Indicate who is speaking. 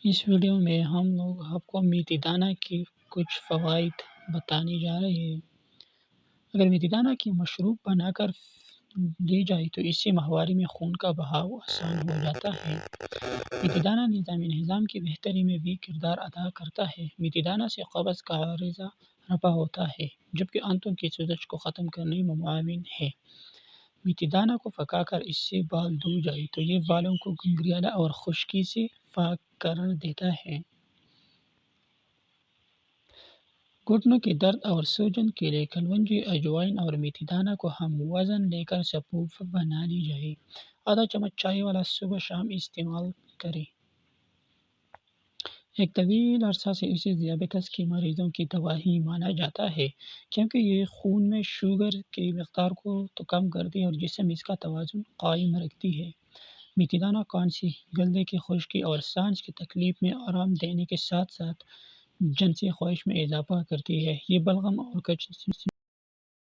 Speaker 1: اس video میں ہم لوگ آپ کو میتھی دانہ کی کچھ فوائد بتانے جا رہے ہیں۔ اگر میتھی دانہ کی مشروب بنا کر لی جائے تو اس سے ماہواری میں خون کا بہاؤ آسان ہو جاتا ہے۔ میتھی دانہ نظام کی بہتری میں بھی کردار ادا کرتا ہے۔ میتھی دانہ سے قبض کا عارضہ رفع ہوتا ہے، جبکہ آنتوں کی سوزش کو ختم کرنے میں معاون ہے۔ میتھی دانہ کو پکا کر اس سے بال دھو جائے تو یہ بالوں کو گنگریلا اور خشکی سے پاک کر دیتا ہے۔ گھٹنوں کے درد اور سوجن کے لیے کلونجی، اجوائن اور میتھی دانہ کو ہم وزن لے کر سپوف بنا لی جائے۔ آدھا چمچ چائے والا صبح شام استعمال کریں۔ ایک طویل عرصہ سے اسے ذیابیطس کے مریضوں کی دوا ہی مانا جاتا ہے، کیونکہ یہ خون میں شوگر کی مقدار کو کم کرتی ہے اور جسم کا توازن قائم رکھتی ہے۔ میتھی دانہ کھانسی، گلے کی خشکی اور سانس کی تکلیف میں آرام دینے کے ساتھ ساتھ جنسی خواہش میں اضافہ کرتی ہے۔ یہ بلغم اور